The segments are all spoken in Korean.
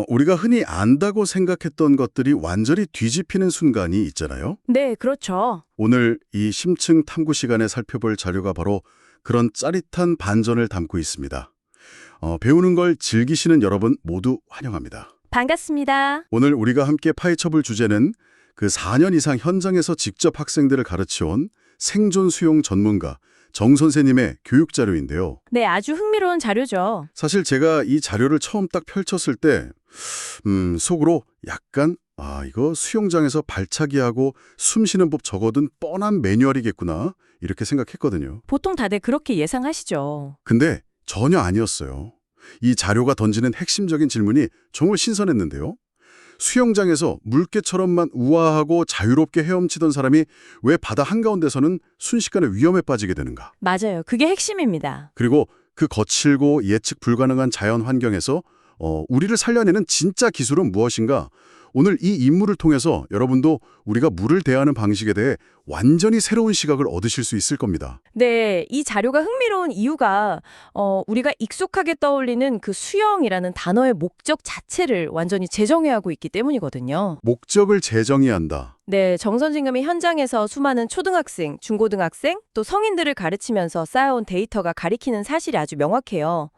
우리가 흔히 안다고 생각했던 것들이 완전히 뒤집히는 순간이 있잖아요. 네, 그렇죠. 오늘 이 심층 탐구 시간에 살펴볼 자료가 바로 그런 짜릿한 반전을 담고 있습니다. 배우는 걸 즐기시는 여러분 모두 환영합니다. 반갑습니다. 오늘 우리가 함께 파헤쳐볼 주제는 그 4년 이상 현장에서 직접 학생들을 가르쳐온 생존 수용 전문가 정 선생님의 교육 자료인데요. 네, 아주 흥미로운 자료죠. 사실 제가 이 자료를 처음 딱 펼쳤을 때 속으로 약간 이거 수영장에서 발차기하고 숨 쉬는 법 적어둔 뻔한 매뉴얼이겠구나 이렇게 생각했거든요. 보통 다들 그렇게 예상하시죠. 근데 전혀 아니었어요. 이 자료가 던지는 핵심적인 질문이 정말 신선했는데요. 수영장에서 물개처럼만 우아하고 자유롭게 헤엄치던 사람이 왜 바다 한가운데서는 순식간에 위험에 빠지게 되는가? 맞아요. 그게 핵심입니다. 그리고 그 거칠고 예측 불가능한 자연 환경에서 우리를 살려내는 진짜 기술은 무엇인가? 오늘 이 인물을 통해서 여러분도 우리가 물을 대하는 방식에 대해 완전히 새로운 시각을 얻으실 수 있을 겁니다. 네, 이 자료가 흥미로운 이유가 우리가 익숙하게 떠올리는 그 수영이라는 단어의 목적 자체를 완전히 재정의하고 있기 때문이거든요. 목적을 재정의해야 한다. 네, 정 선생님이 현장에서 수많은 초등학생, 중고등학생, 또 성인들을 가르치면서 쌓아온 데이터가 가리키는 사실이 아주 명확해요.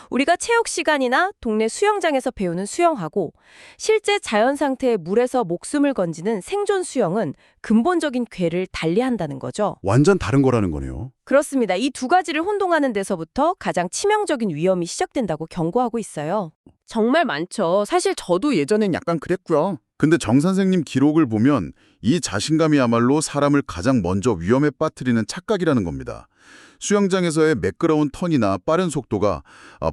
우리가 체육 시간이나 동네 수영장에서 배우는 수영하고 실제 자연 상태의 물에서 목숨을 건지는 생존 수영은 근본적인 궤를 달리한다는 거죠. 완전 다른 거라는 거네요. 그렇습니다. 이 두 가지를 혼동하는 데서부터 가장 치명적인 위험이 시작된다고 경고하고 있어요. 정말 많죠. 사실 저도 예전엔 약간 그랬고요. 근데 정 선생님 기록을 보면 이 자신감이야말로 사람을 가장 먼저 위험에 빠뜨리는 착각이라는 겁니다. 수영장에서의 매끄러운 턴이나 빠른 속도가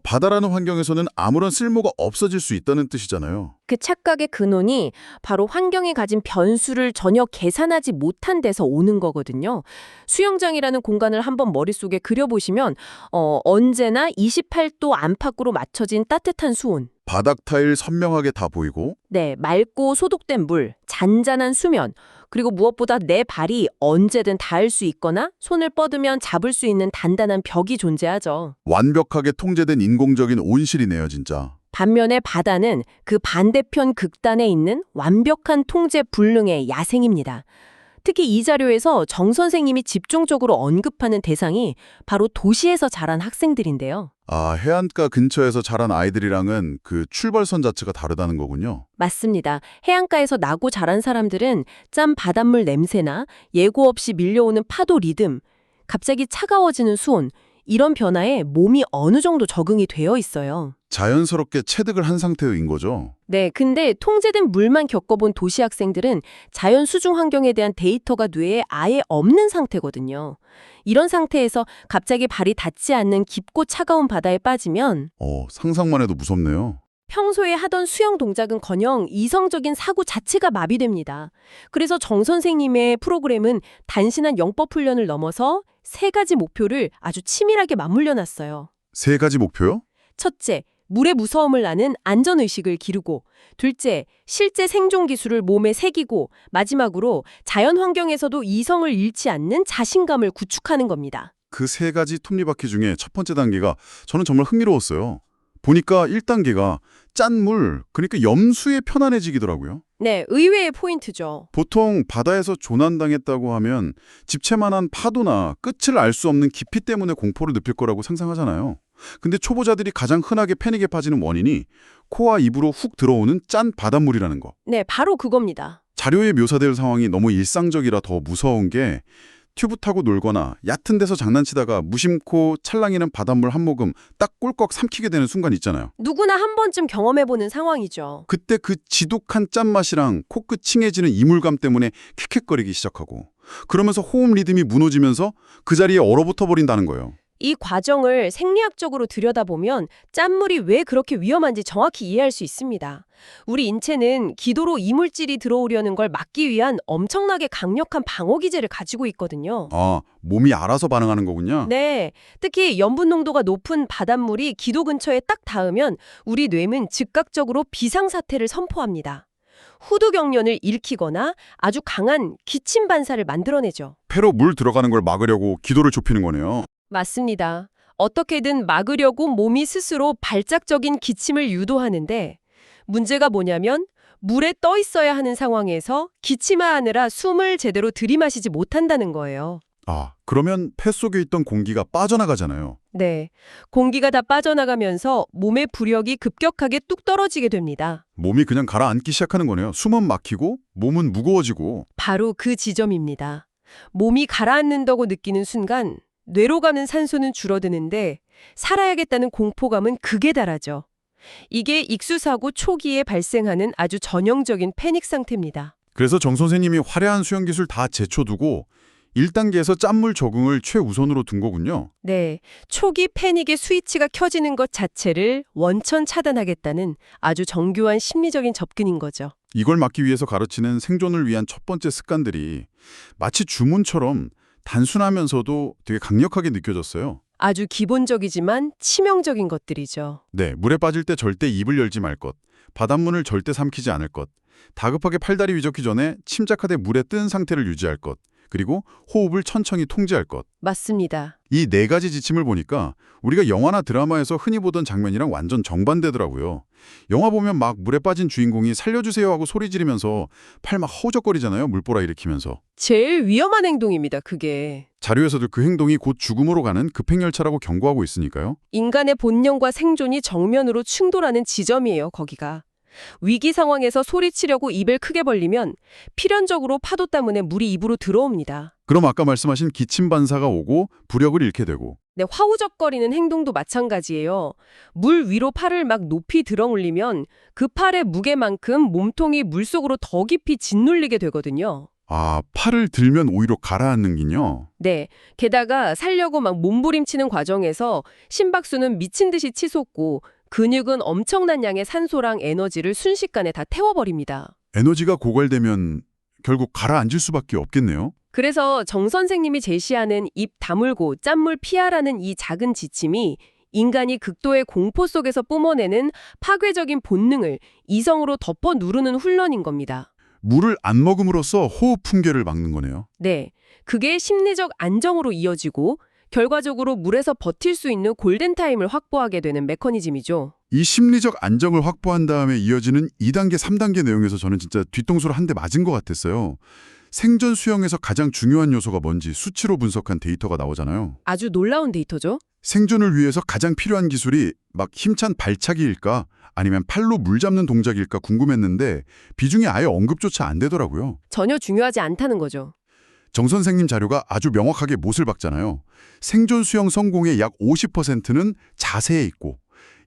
바다라는 환경에서는 아무런 쓸모가 없어질 수 있다는 뜻이잖아요. 그 착각의 근원이 바로 환경이 가진 변수를 전혀 계산하지 못한 데서 오는 거거든요. 수영장이라는 공간을 한번 머릿속에 그려보시면 언제나 28도 안팎으로 맞춰진 따뜻한 수온, 바닥 타일 선명하게 다 보이고 네, 맑고 소독된 물, 잔잔한 수면, 그리고 무엇보다 내 발이 언제든 닿을 수 있거나 손을 뻗으면 잡을 수 있는 단단한 벽이 존재하죠. 완벽하게 통제된 인공적인 온실이네요, 진짜. 반면에 바다는 그 반대편 극단에 있는 완벽한 통제 불능의 야생입니다. 특히 이 자료에서 정 선생님이 집중적으로 언급하는 대상이 바로 도시에서 자란 학생들인데요. 해안가 근처에서 자란 아이들이랑은 그 출발선 자체가 다르다는 거군요. 맞습니다. 해안가에서 나고 자란 사람들은 짠 바닷물 냄새나 예고 없이 밀려오는 파도 리듬, 갑자기 차가워지는 수온, 이런 변화에 몸이 어느 정도 적응이 되어 있어요. 자연스럽게 체득을 한 상태인 거죠. 네, 근데 통제된 물만 겪어본 도시 학생들은 자연 수중 환경에 대한 데이터가 뇌에 아예 없는 상태거든요. 이런 상태에서 갑자기 발이 닿지 않는 깊고 차가운 바다에 빠지면 상상만 해도 무섭네요. 평소에 하던 수영 동작은커녕 이성적인 사고 자체가 마비됩니다. 그래서 정 선생님의 프로그램은 단순한 영법 훈련을 넘어서 3가지 목표를 아주 치밀하게 맞물려 놨어요. 3가지 목표요? 첫째, 물의 무서움을 아는 안전의식을 기르고, 둘째, 실제 생존 기술을 몸에 새기고, 마지막으로 자연 환경에서도 이성을 잃지 않는 자신감을 구축하는 겁니다. 그 3가지 톱니바퀴 중에 첫 번째 단계가 저는 정말 흥미로웠어요. 보니까 1단계가 짠 물, 그러니까 염수에 편안해지기더라고요. 네, 의외의 포인트죠. 보통 바다에서 조난당했다고 하면 집채만한 파도나 끝을 알 수 없는 깊이 때문에 공포를 느낄 거라고 상상하잖아요. 근데 초보자들이 가장 흔하게 패닉에 빠지는 원인이 코와 입으로 훅 들어오는 짠 바닷물이라는 거. 네, 바로 그겁니다. 자료에 묘사될 상황이 너무 일상적이라 더 무서운 게 튜브 타고 놀거나 얕은 데서 장난치다가 무심코 찰랑이는 바닷물 한 모금 딱 꿀꺽 삼키게 되는 순간 있잖아요. 누구나 한 번쯤 경험해보는 상황이죠. 그때 그 지독한 짠맛이랑 코끝 칭해지는 이물감 때문에 킥킥거리기 시작하고 그러면서 호흡 리듬이 무너지면서 그 자리에 얼어붙어 버린다는 거예요. 이 과정을 생리학적으로 들여다보면 짠물이 왜 그렇게 위험한지 정확히 이해할 수 있습니다. 우리 인체는 기도로 이물질이 들어오려는 걸 막기 위한 엄청나게 강력한 방어 기제를 가지고 있거든요. 몸이 알아서 반응하는 거군요. 네, 특히 염분 농도가 높은 바닷물이 기도 근처에 딱 닿으면 우리 뇌는 즉각적으로 비상사태를 선포합니다. 후두 경련을 일으키거나 아주 강한 기침 반사를 만들어내죠. 폐로 물 들어가는 걸 막으려고 기도를 좁히는 거네요. 맞습니다. 어떻게든 막으려고 몸이 스스로 발작적인 기침을 유도하는데 문제가 뭐냐면 물에 떠 있어야 하는 상황에서 기침하느라 숨을 제대로 들이마시지 못한다는 거예요. 아, 그러면 폐 속에 있던 공기가 빠져나가잖아요. 네, 공기가 다 빠져나가면서 몸의 부력이 급격하게 뚝 떨어지게 됩니다. 몸이 그냥 가라앉기 시작하는 거네요. 숨은 막히고 몸은 무거워지고. 바로 그 지점입니다. 몸이 가라앉는다고 느끼는 순간 뇌로 가는 산소는 줄어드는데 살아야겠다는 공포감은 극에 달하죠. 이게 익수사고 초기에 발생하는 아주 전형적인 패닉 상태입니다. 그래서 정 선생님이 화려한 수영 기술 다 제쳐두고 1단계에서 짠물 적응을 최우선으로 둔 거군요. 네, 초기 패닉의 스위치가 켜지는 것 자체를 원천 차단하겠다는 아주 정교한 심리적인 접근인 거죠. 이걸 막기 위해서 가르치는 생존을 위한 첫 번째 습관들이 마치 주문처럼 단순하면서도 되게 강력하게 느껴졌어요. 아주 기본적이지만 치명적인 것들이죠. 네, 물에 빠질 때 절대 입을 열지 말 것, 바닷물을 절대 삼키지 않을 것, 다급하게 팔다리 위젓기 전에 침착하게 물에 뜬 상태를 유지할 것, 그리고 호흡을 천천히 통제할 것. 맞습니다. 이 4가지 지침을 보니까 우리가 영화나 드라마에서 흔히 보던 장면이랑 완전 정반대더라고요. 영화 보면 막 물에 빠진 주인공이 살려주세요 하고 소리 지르면서 팔 막 허우적거리잖아요. 물보라 일으키면서. 제일 위험한 행동입니다, 그게. 자료에서도 그 행동이 곧 죽음으로 가는 급행열차라고 경고하고 있으니까요. 인간의 본능과 생존이 정면으로 충돌하는 지점이에요, 거기가. 위기 상황에서 소리치려고 입을 크게 벌리면 필연적으로 파도 때문에 물이 입으로 들어옵니다. 그럼 아까 말씀하신 기침 반사가 오고 부력을 잃게 되고. 네, 화우적거리는 행동도 마찬가지예요. 물 위로 팔을 막 높이 들어 올리면 그 팔의 무게만큼 몸통이 물속으로 더 깊이 짓눌리게 되거든요. 아, 팔을 들면 오히려 가라앉는긴요. 네, 게다가 살려고 막 몸부림치는 과정에서 심박수는 미친 듯이 치솟고 근육은 엄청난 양의 산소랑 에너지를 순식간에 다 태워버립니다. 에너지가 고갈되면 결국 가라앉을 수밖에 없겠네요. 그래서 정 선생님이 제시하는 입 다물고 짠물 피하라는 이 작은 지침이 인간이 극도의 공포 속에서 뿜어내는 파괴적인 본능을 이성으로 덮어 누르는 훈련인 겁니다. 물을 안 먹음으로써 호흡 풍계를 막는 거네요. 네, 그게 심리적 안정으로 이어지고 결과적으로 물에서 버틸 수 있는 골든타임을 확보하게 되는 메커니즘이죠. 이 심리적 안정을 확보한 다음에 이어지는 2단계, 3단계 내용에서 저는 진짜 뒤통수를 한 대 맞은 것 같았어요. 생존 수영에서 가장 중요한 요소가 뭔지 수치로 분석한 데이터가 나오잖아요. 아주 놀라운 데이터죠. 생존을 위해서 가장 필요한 기술이 막 힘찬 발차기일까 아니면 팔로 물 잡는 동작일까 궁금했는데 비중이 아예 언급조차 안 되더라고요. 전혀 중요하지 않다는 거죠. 정 선생님 자료가 아주 명확하게 못을 박잖아요. 생존 수영 성공의 약 50%는 자세에 있고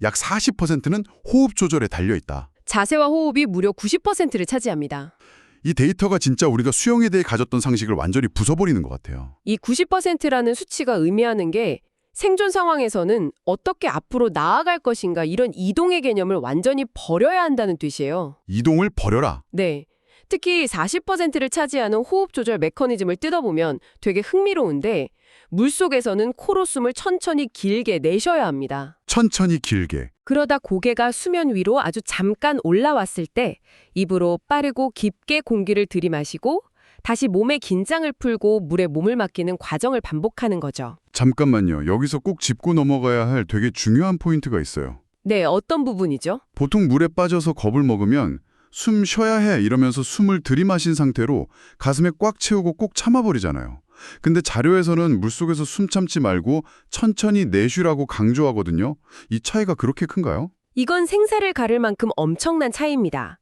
약 40%는 호흡 조절에 달려있다. 자세와 호흡이 무려 90%를 차지합니다. 이 데이터가 진짜 우리가 수영에 대해 가졌던 상식을 완전히 부숴버리는 것 같아요. 이 90%라는 수치가 의미하는 게 생존 상황에서는 어떻게 앞으로 나아갈 것인가 이런 이동의 개념을 완전히 버려야 한다는 뜻이에요. 이동을 버려라. 네. 특히 40%를 차지하는 호흡 조절 메커니즘을 뜯어보면 되게 흥미로운데 물속에서는 코로 숨을 천천히 길게 내쉬어야 합니다. 천천히 길게. 그러다 고개가 수면 위로 아주 잠깐 올라왔을 때 입으로 빠르고 깊게 공기를 들이마시고 다시 몸의 긴장을 풀고 물에 몸을 맡기는 과정을 반복하는 거죠. 잠깐만요. 여기서 꼭 짚고 넘어가야 할 되게 중요한 포인트가 있어요. 네, 어떤 부분이죠? 보통 물에 빠져서 겁을 먹으면 숨 쉬어야 해 이러면서 숨을 들이마신 상태로 가슴에 꽉 채우고 꼭 참아버리잖아요. 근데 자료에서는 물속에서 숨 참지 말고 천천히 내쉬라고 강조하거든요. 이 차이가 그렇게 큰가요? 이건 생사를 가를 만큼 엄청난 차이입니다.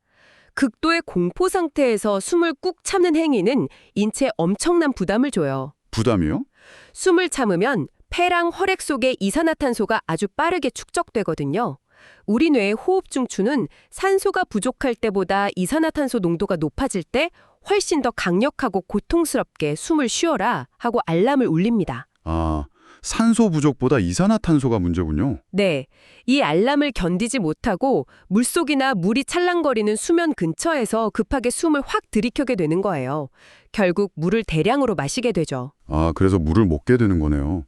극도의 공포 상태에서 숨을 꾹 참는 행위는 인체에 엄청난 부담을 줘요. 부담이요? 숨을 참으면 폐랑 혈액 속에 이산화탄소가 아주 빠르게 축적되거든요. 우리 뇌의 호흡 중추는 산소가 부족할 때보다 이산화탄소 농도가 높아질 때 훨씬 더 강력하고 고통스럽게 숨을 쉬어라 하고 알람을 울립니다. 아, 산소 부족보다 이산화탄소가 문제군요. 네, 이 알람을 견디지 못하고 물속이나 물이 찰랑거리는 수면 근처에서 급하게 숨을 확 들이켜게 되는 거예요. 결국 물을 대량으로 마시게 되죠. 아, 그래서 물을 먹게 되는 거네요.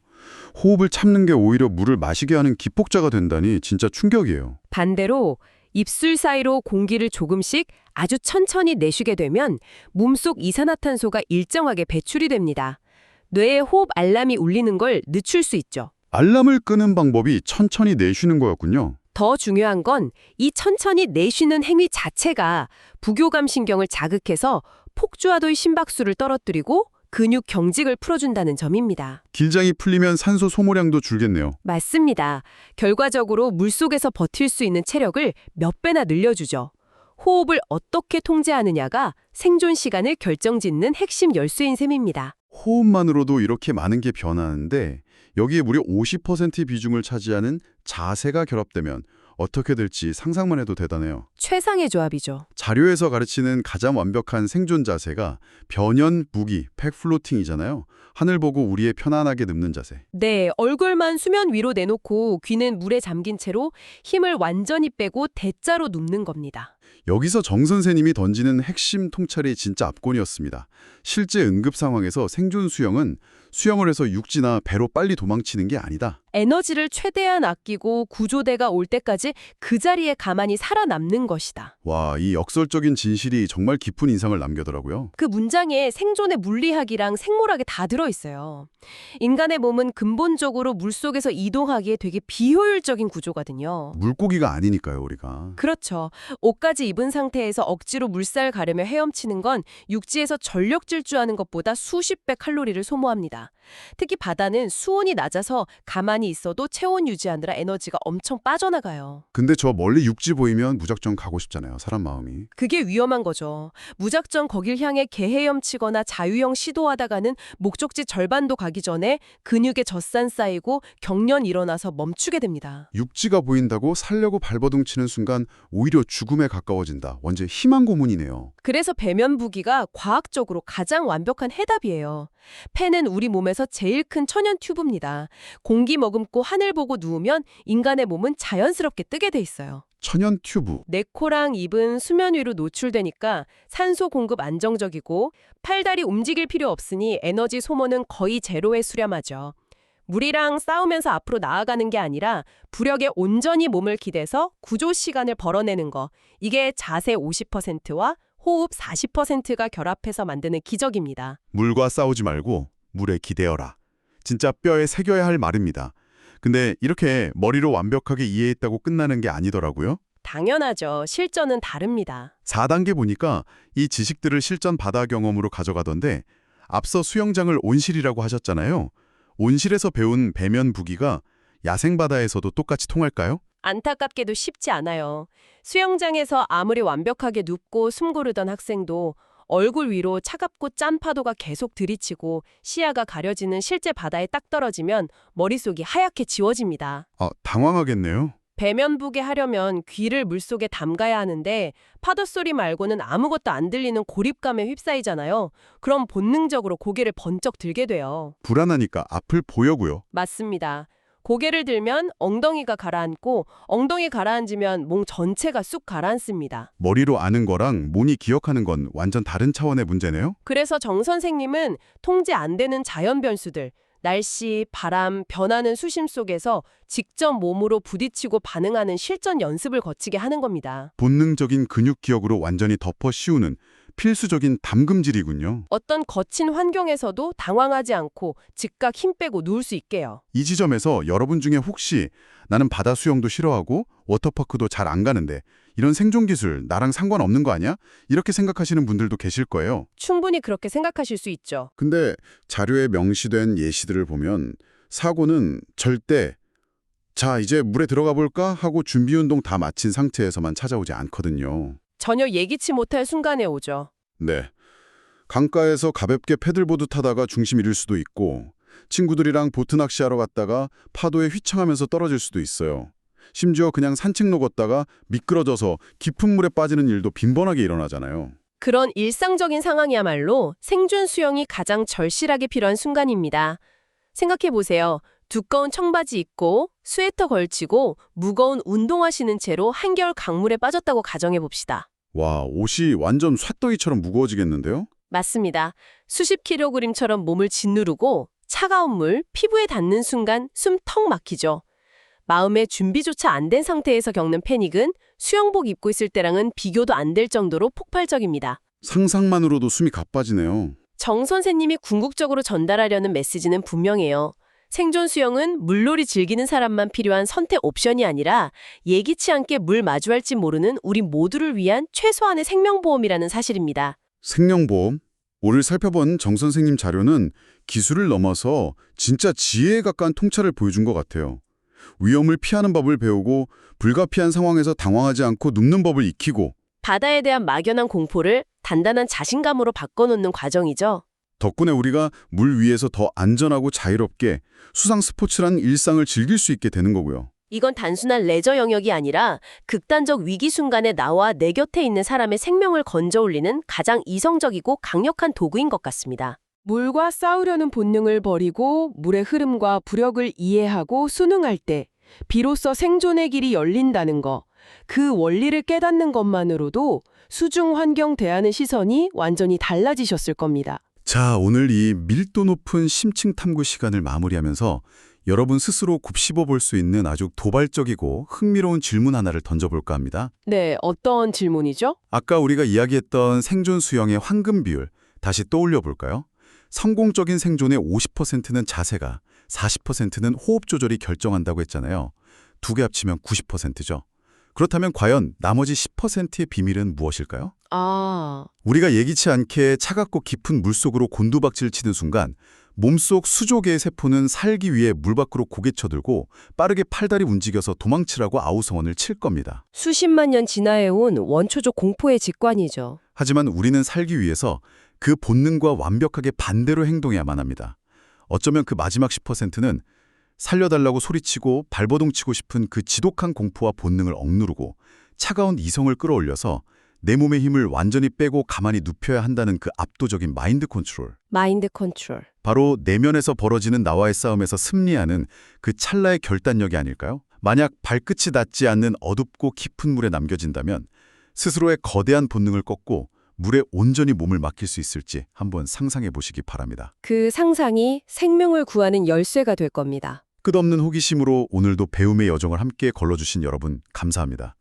호흡을 참는 게 오히려 물을 마시게 하는 기폭자가 된다니 진짜 충격이에요. 반대로 입술 사이로 공기를 조금씩 아주 천천히 내쉬게 되면 몸속 이산화탄소가 일정하게 배출이 됩니다. 뇌의 호흡 알람이 울리는 걸 늦출 수 있죠. 알람을 끄는 방법이 천천히 내쉬는 거였군요. 더 중요한 건 이 천천히 내쉬는 행위 자체가 부교감 신경을 자극해서 폭주하도의 심박수를 떨어뜨리고 근육 경직을 풀어준다는 점입니다. 길장이 풀리면 산소 소모량도 줄겠네요. 맞습니다. 결과적으로 물속에서 버틸 수 있는 체력을 몇 배나 늘려주죠. 호흡을 어떻게 통제하느냐가 생존 시간을 결정짓는 핵심 열쇠인 셈입니다. 호흡만으로도 이렇게 많은 게 변하는데 여기에 무려 50%의 비중을 차지하는 자세가 결합되면 어떻게 될지 상상만 해도 대단해요. 최상의 조합이죠. 자료에서 가르치는 가장 완벽한 생존 자세가 변연무기, 팩플로팅이잖아요. 하늘 보고 우리의 편안하게 눕는 자세. 네, 얼굴만 수면 위로 내놓고 귀는 물에 잠긴 채로 힘을 완전히 빼고 대자로 눕는 겁니다. 여기서 정 선생님이 던지는 핵심 통찰이 진짜 압권이었습니다. 실제 응급 상황에서 생존 수영은 수영을 해서 육지나 배로 빨리 도망치는 게 아니다. 에너지를 최대한 아끼고 구조대가 올 때까지 그 자리에 가만히 살아남는 것이다. 와, 이 역설적인 진실이 정말 깊은 인상을 남겨더라고요. 그 문장에 생존의 물리학이랑 생물학이 다 들어있어요. 인간의 몸은 근본적으로 물속에서 이동하기에 되게 비효율적인 구조거든요. 물고기가 아니니까요, 우리가. 그렇죠. 옷까지 입은 상태에서 억지로 물살 가르며 헤엄치는 건 육지에서 전력 질주하는 것보다 수십 배 칼로리를 소모합니다. 특히 바다는 수온이 낮아서 가만히 있어도 체온 유지하느라 에너지가 엄청 빠져나가요. 근데 저 멀리 육지 보이면 무작정 가고 싶잖아요, 사람 마음이. 그게 위험한 거죠. 무작정 거길 향해 개헤엄치거나 자유형 시도하다가는 목적지 절반도 가기 전에 근육에 젖산 쌓이고 경련 일어나서 멈추게 됩니다. 육지가 보인다고 살려고 발버둥 치는 순간 오히려 죽음에 가까워진다. 완전 희망 고문이네요. 그래서 배면부기가 과학적으로 가장 완벽한 해답이에요. 폐는 우리 몸에서 제일 큰 천연 튜브입니다. 공기 머금고 하늘 보고 누우면 인간의 몸은 자연스럽게 뜨게 돼 있어요. 천연 튜브. 내 코랑 입은 수면 위로 노출되니까 산소 공급 안정적이고 팔다리 움직일 필요 없으니 에너지 소모는 거의 제로에 수렴하죠. 물이랑 싸우면서 앞으로 나아가는 게 아니라 부력에 온전히 몸을 기대서 구조 시간을 벌어내는 거. 이게 자세 50%와 호흡 40%가 결합해서 만드는 기적입니다. 물과 싸우지 말고 물에 기대어라. 진짜 뼈에 새겨야 할 말입니다. 근데 이렇게 머리로 완벽하게 이해했다고 끝나는 게 아니더라고요. 당연하죠. 실전은 다릅니다. 4단계 보니까 이 지식들을 실전 바다 경험으로 가져가던데 앞서 수영장을 온실이라고 하셨잖아요. 온실에서 배운 배면 부기가 야생 바다에서도 똑같이 통할까요? 안타깝게도 쉽지 않아요. 수영장에서 아무리 완벽하게 눕고 숨 고르던 학생도 얼굴 위로 차갑고 짠 파도가 계속 들이치고 시야가 가려지는 실제 바다에 딱 떨어지면 머릿속이 하얗게 지워집니다. 당황하겠네요. 배면부게 하려면 귀를 물속에 담가야 하는데 파도 소리 말고는 아무것도 안 들리는 고립감에 휩싸이잖아요. 그럼 본능적으로 고개를 번쩍 들게 돼요. 불안하니까 앞을 보려고요. 맞습니다. 고개를 들면 엉덩이가 가라앉고 엉덩이 가라앉으면 몸 전체가 쑥 가라앉습니다. 머리로 아는 거랑 몸이 기억하는 건 완전 다른 차원의 문제네요. 그래서 정 선생님은 통제 안 되는 자연 변수들, 날씨, 바람, 변하는 수심 속에서 직접 몸으로 부딪히고 반응하는 실전 연습을 거치게 하는 겁니다. 본능적인 근육 기억으로 완전히 덮어 씌우는 필수적인 담금질이군요. 어떤 거친 환경에서도 당황하지 않고 즉각 힘 빼고 누울 수 있게요. 이 지점에서 여러분 중에 혹시 나는 바다 수영도 싫어하고 워터파크도 잘 안 가는데 이런 생존 기술 나랑 상관없는 거 아니야? 이렇게 생각하시는 분들도 계실 거예요. 충분히 그렇게 생각하실 수 있죠. 근데 자료에 명시된 예시들을 보면 사고는 절대 자, 이제 물에 들어가 볼까? 하고 준비 운동 다 마친 상태에서만 찾아오지 않거든요. 전혀 예기치 못할 순간에 오죠. 네. 강가에서 가볍게 패들보드 타다가 중심 잃을 수도 있고 친구들이랑 보트 낚시하러 갔다가 파도에 휘청하면서 떨어질 수도 있어요. 심지어 그냥 산책로 걷다가 미끄러져서 깊은 물에 빠지는 일도 빈번하게 일어나잖아요. 그런 일상적인 상황이야말로 생존 수영이 가장 절실하게 필요한 순간입니다. 생각해보세요. 두꺼운 청바지 입고 스웨터 걸치고 무거운 운동화 신은 채로 한겨울 강물에 빠졌다고 가정해봅시다. 와, 옷이 완전 쇳덩이처럼 무거워지겠는데요? 맞습니다. 수십 킬로그램처럼 몸을 짓누르고 차가운 물, 피부에 닿는 순간 숨 턱 막히죠. 마음의 준비조차 안 된 상태에서 겪는 패닉은 수영복 입고 있을 때랑은 비교도 안 될 정도로 폭발적입니다. 상상만으로도 숨이 가빠지네요. 정 선생님이 궁극적으로 전달하려는 메시지는 분명해요. 생존 수영은 물놀이 즐기는 사람만 필요한 선택 옵션이 아니라 예기치 않게 물 마주할지 모르는 우리 모두를 위한 최소한의 생명보험이라는 사실입니다. 생명보험? 오늘 살펴본 정 선생님 자료는 기술을 넘어서 진짜 지혜에 가까운 통찰을 보여준 것 같아요. 위험을 피하는 법을 배우고 불가피한 상황에서 당황하지 않고 눕는 법을 익히고 바다에 대한 막연한 공포를 단단한 자신감으로 바꿔놓는 과정이죠. 덕분에 우리가 물 위에서 더 안전하고 자유롭게 수상 스포츠란 일상을 즐길 수 있게 되는 거고요. 이건 단순한 레저 영역이 아니라 극단적 위기 순간에 나와 내 곁에 있는 사람의 생명을 건져 올리는 가장 이성적이고 강력한 도구인 것 같습니다. 물과 싸우려는 본능을 버리고 물의 흐름과 부력을 이해하고 순응할 때 비로소 생존의 길이 열린다는 거, 그 원리를 깨닫는 것만으로도 수중 환경 대하는 시선이 완전히 달라지셨을 겁니다. 자, 오늘 이 밀도 높은 심층 탐구 시간을 마무리하면서 여러분 스스로 곱씹어 볼 수 있는 아주 도발적이고 흥미로운 질문 하나를 던져볼까 합니다. 네, 어떤 질문이죠? 아까 우리가 이야기했던 생존 수영의 황금 비율 다시 떠올려 볼까요? 성공적인 생존의 50%는 자세가, 40%는 호흡 조절이 결정한다고 했잖아요. 두 개 합치면 90%죠. 그렇다면 과연 나머지 10%의 비밀은 무엇일까요? 우리가 예기치 않게 차갑고 깊은 물속으로 곤두박질 치는 순간 몸속 수조개의 세포는 살기 위해 물 밖으로 고개 쳐들고 빠르게 팔다리 움직여서 도망치라고 아우성원을 칠 겁니다. 수십만 년 진화해온 원초적 공포의 직관이죠. 하지만 우리는 살기 위해서 그 본능과 완벽하게 반대로 행동해야만 합니다. 어쩌면 그 마지막 10%는 살려달라고 소리치고 발버둥치고 싶은 그 지독한 공포와 본능을 억누르고 차가운 이성을 끌어올려서 내 몸의 힘을 완전히 빼고 가만히 눕혀야 한다는 그 압도적인 마인드 컨트롤. 마인드 컨트롤. 바로 내면에서 벌어지는 나와의 싸움에서 승리하는 그 찰나의 결단력이 아닐까요? 만약 발끝이 닿지 않는 어둡고 깊은 물에 남겨진다면 스스로의 거대한 본능을 꺾고 물에 온전히 몸을 맡길 수 있을지 한번 상상해 보시기 바랍니다. 그 상상이 생명을 구하는 열쇠가 될 겁니다. 끝없는 호기심으로 오늘도 배움의 여정을 함께 걸러주신 여러분 감사합니다.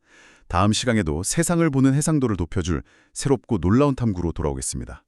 다음 시간에도 세상을 보는 해상도를 높여줄 새롭고 놀라운 탐구로 돌아오겠습니다.